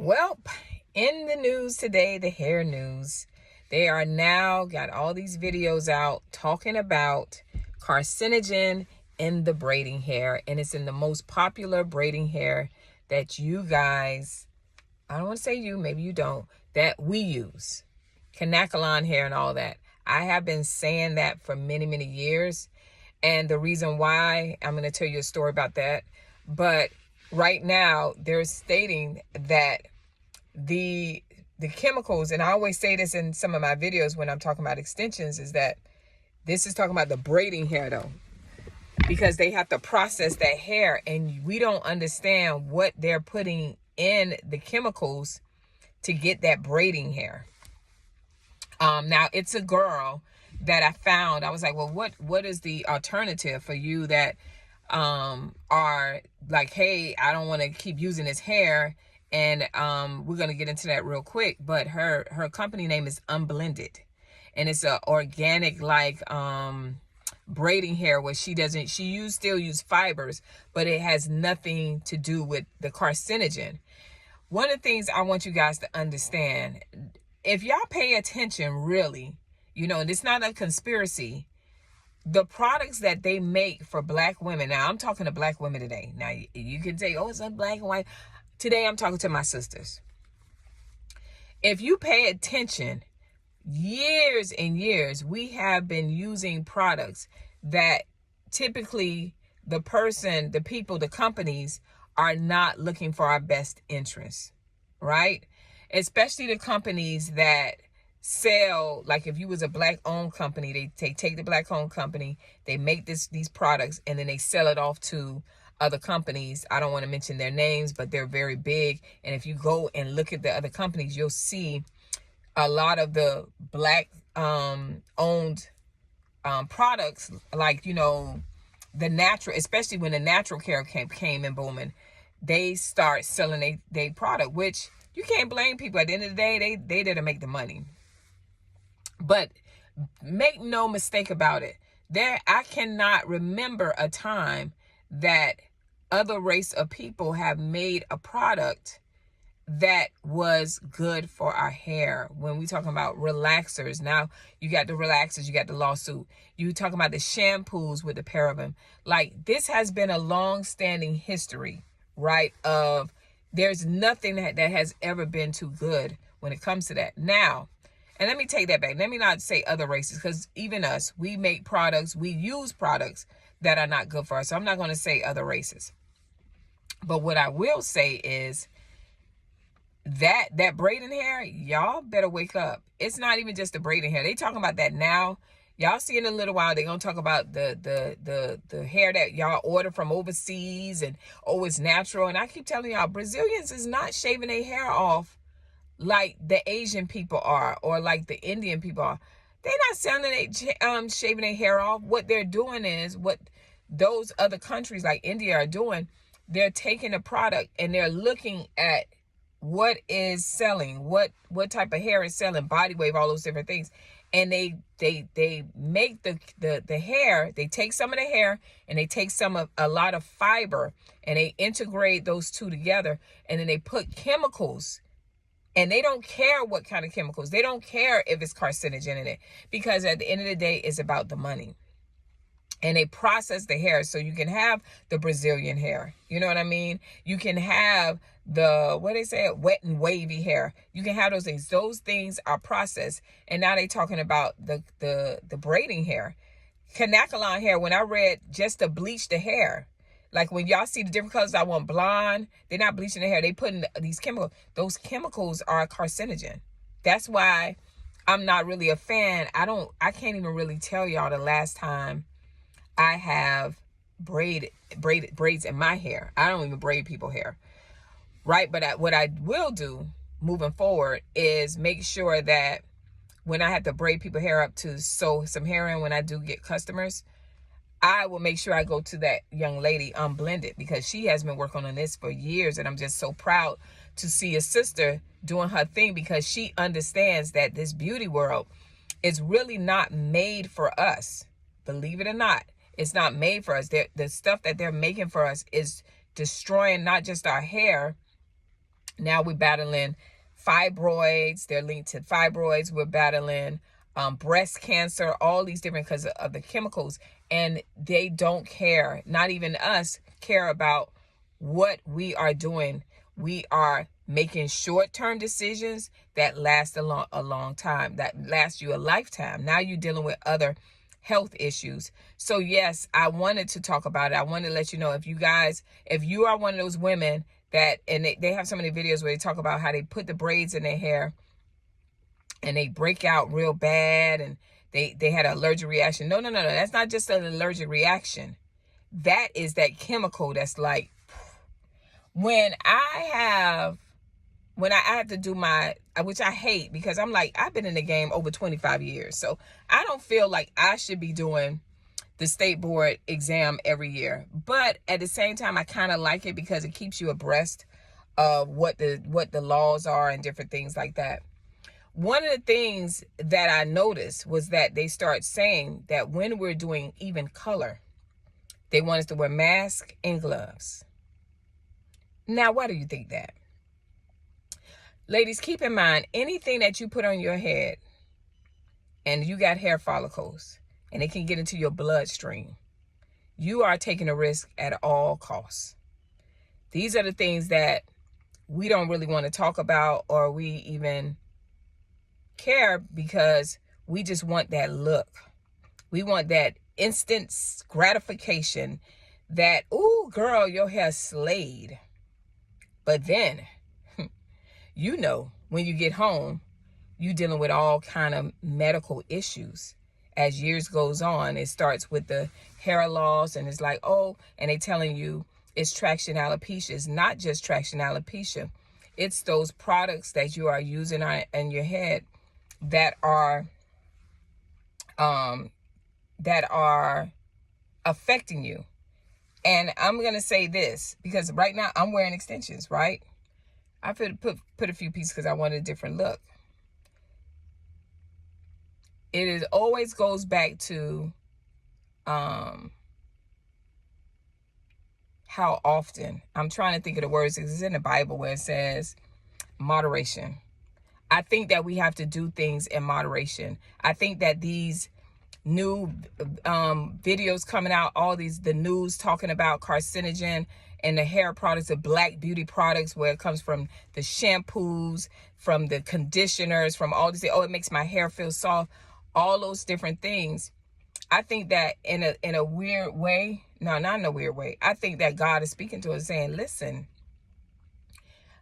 Well, in the news today, the hair news, they are now got all these videos out talking about carcinogen in the braiding hair. And it's in the most popular braiding hair that you guys, I don't want to say you, maybe you don't, that we use. Carcinogen hair and all that. I have been saying that for many, many years. And the reason why, I'm going to tell you a story about that. But right now, they're stating that the chemicals, and I always say this in some of my videos when I'm talking about extensions, is that this is talking about the braiding hair though, because they have to process that hair and we don't understand what they're putting in the chemicals to get that braiding hair. Now it's a girl that I found. I was like, well, what is the alternative for you that are like, hey, I don't want to keep using this hair. And we're going to get into that real quick. But her company name is Unblended. And it's a organic like braiding hair where she still use fibers, but it has nothing to do with the carcinogen. One of the things I want you guys to understand, if y'all pay attention really, and it's not a conspiracy, the products that they make for black women. Now I'm talking to black women today. Now you can say, oh, it's not black and white. Today, I'm talking to my sisters. If you pay attention, years and years, we have been using products that typically the companies are not looking for our best interests, right? Especially the companies that sell, like if you was a black-owned company, they take the black-owned company, they make these products, and then they sell it off to other companies. I don't want to mention their names, but they're very big. And if you go and look at the other companies, you'll see a lot of the black owned products, like, the natural, especially when the natural care came in booming, they start selling their product, which you can't blame people. At the end of the day, they didn't make the money. But make no mistake about it. I cannot remember a time that other race of people have made a product that was good for our hair. When we talking about relaxers, now you got the relaxers, you got the lawsuit. You talking about the shampoos with the paraben. Like, this has been a long-standing history, right? Of there's nothing that has ever been too good when it comes to that. Now, and let me take that back. Let me not say other races, because even us, we make products, we use products that are not good for us. So I'm not going to say other races. But what I will say is that braiding hair, y'all better wake up. It's not even just the braiding hair. They talking about that now. Y'all see in a little while, they're going to talk about the hair that y'all order from overseas and, oh, it's natural. And I keep telling y'all, Brazilians is not shaving their hair off like the Asian people are, or like the Indian people are. They're not shaving their hair off. What they're doing is what those other countries like India are doing. They're taking a product and they're looking at what is selling, what type of hair is selling, body wave, all those different things. And they make the hair, they take some of the hair and they take a lot of fiber and they integrate those two together, and then they put chemicals. And they don't care what kind of chemicals. They don't care if it's carcinogen in it, because at the end of the day, it's about the money. And they process the hair so you can have the Brazilian hair. You know what I mean? You can have the, what they say, wet and wavy hair. You can have those things. Those things are processed. And now they're talking about the braiding hair. Carcinogen hair, when I read just to bleach the hair, like when y'all see the different colors, I want blonde. They're not bleaching the hair. They put in these chemicals. Those chemicals are carcinogen. That's why I'm not really a fan. I can't even really tell y'all the last time I have braids in my hair. I don't even braid people's hair, right? But what I will do moving forward is make sure that when I have to braid people's hair up to sew some hair in, when I do get customers, I will make sure I go to that young lady, Unblended, because she has been working on this for years. And I'm just so proud to see a sister doing her thing, because she understands that this beauty world is really not made for us. Believe it or not, it's not made for us. The stuff that they're making for us is destroying not just our hair, Now we're battling fibroids. They're linked to fibroids. We're battling breast cancer, all these different, because of the chemicals. And they don't care, not even us, care about what we are doing. We are making short-term decisions that last a long time, that last you a lifetime. Now you're dealing with other health issues. So yes, I wanted to talk about it. I wanted to let you know, if you are one of those women that, and they have so many videos where they talk about how they put the braids in their hair and they break out real bad, and they had an allergic reaction. No. That's not just an allergic reaction. That is that chemical that's like, when I have to do my, which I hate, because I'm like, I've been in the game over 25 years. So I don't feel like I should be doing the state board exam every year. But at the same time, I kind of like it because it keeps you abreast of what the laws are and different things like that. One of the things that I noticed was that they start saying that when we're doing even color, they want us to wear masks and gloves. Now, why do you think that? Ladies, keep in mind, anything that you put on your head and you got hair follicles and it can get into your bloodstream, you are taking a risk at all costs. These are the things that we don't really want to talk about, or we even care, because we just want that look. We want that instant gratification that, ooh, girl, your hair slayed. But then, when you get home, you dealing with all kind of medical issues. As years goes on, it starts with the hair loss, and it's like, oh, and they telling you it's traction alopecia. It's not just traction alopecia. It's those products that you are using in your head that are affecting you. And I'm going to say this, because right now I'm wearing extensions, right? I put a few pieces because I wanted a different look. It always goes back to how often. I'm trying to think of the words, because it's in the Bible where it says moderation. I think that we have to do things in moderation. I think that these new videos coming out, the news talking about carcinogen and the hair products, the black beauty products, where it comes from the shampoos, from the conditioners, from all this, it makes my hair feel soft, all those different things. I think that in a weird way, no, not in a weird way, I think that God is speaking to us saying, listen,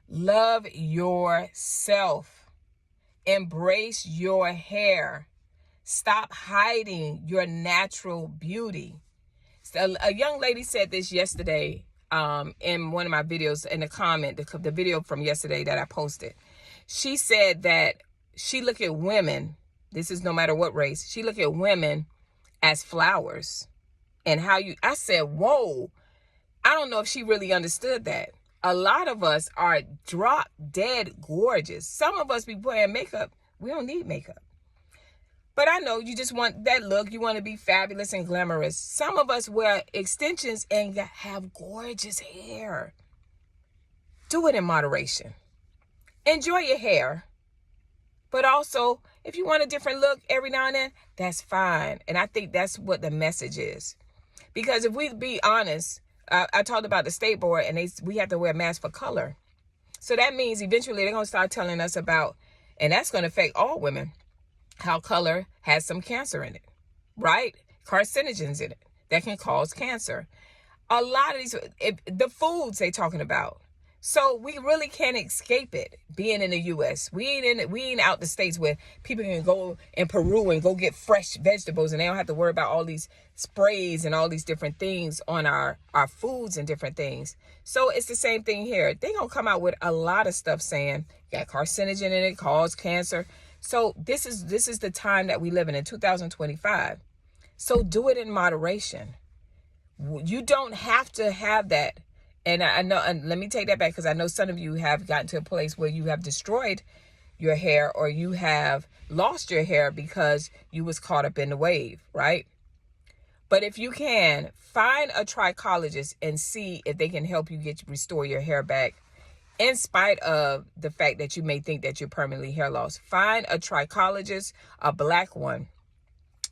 love yourself. Embrace your hair. Stop hiding your natural beauty. So a young lady said this yesterday in one of my videos, in the comment, the video from yesterday that I posted. She said that she look at women, this is no matter what race, she look at women as flowers. And I said, whoa, I don't know if she really understood that. A lot of us are drop dead gorgeous. Some of us be wearing makeup. We don't need makeup. But I know you just want that look. You want to be fabulous and glamorous. Some of us wear extensions and have gorgeous hair. Do it in moderation. Enjoy your hair. But also, if you want a different look every now and then, that's fine. And I think that's what the message is. Because if we be honest, I talked about the state board, and we have to wear masks for color. So that means eventually they're going to start telling us about, and that's going to affect all women, how color has some cancer in it, right? Carcinogens in it that can cause cancer. A lot of these, the foods they talking about. So we really can't escape it being in the U.S. We ain't out the States where people can go in Peru and go get fresh vegetables, and they don't have to worry about all these sprays and all these different things on our foods and different things. So it's the same thing here. They're going to come out with a lot of stuff saying, got carcinogen in it, cause cancer. So this is the time that we live in 2025. So do it in moderation. You don't have to have that. And I know, and let me take that back, because I know some of you have gotten to a place where you have destroyed your hair, or you have lost your hair because you was caught up in the wave, right? But if you can, find a trichologist and see if they can help you restore your hair back in spite of the fact that you may think that you're permanently hair loss. Find a trichologist, a black one,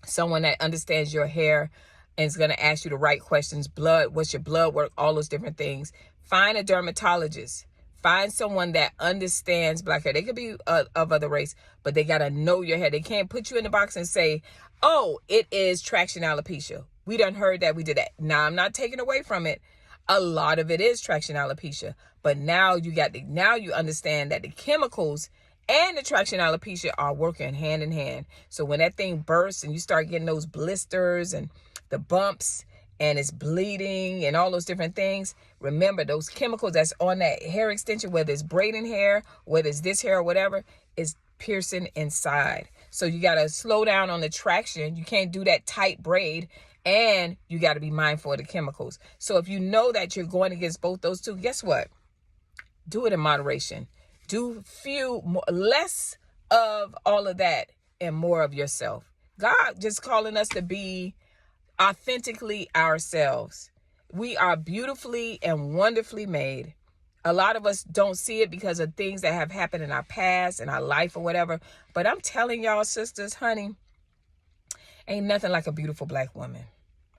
someone that understands your hair and is going to ask you the right questions. Blood, what's your blood work, all those different things. Find a dermatologist. Find someone that understands black hair. They could be of other race, but they got to know your hair. They can't put you in the box and say, oh, it is traction alopecia. We done heard that, we did that. Now, I'm not taking away from it. A lot of it is traction alopecia, but now you understand that the chemicals and the traction alopecia are working hand in hand. So when that thing bursts and you start getting those blisters and the bumps and it's bleeding and all those different things, remember those chemicals that's on that hair extension, whether it's braiding hair, whether it's this hair or whatever, is piercing inside. So you got to slow down on the traction. You can't do that tight braid, and you got to be mindful of the chemicals. So if you know that you're going against both those two, guess what? Do it in moderation. Do less of all of that and more of yourself. God just calling us to be authentically ourselves. We are beautifully and wonderfully made. A lot of us don't see it because of things that have happened in our past, in our life or whatever. But I'm telling y'all, sisters, honey, ain't nothing like a beautiful black woman.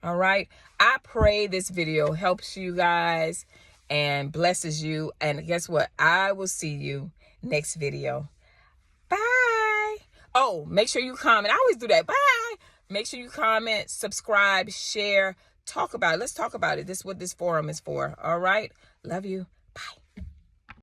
All right. I pray this video helps you guys and blesses you. And guess what? I will see you next video. Bye. Oh, make sure you comment. I always do that. Bye. Make sure you comment, subscribe, share, talk about it. Let's talk about it. This is what this forum is for. All right. Love you. Bye.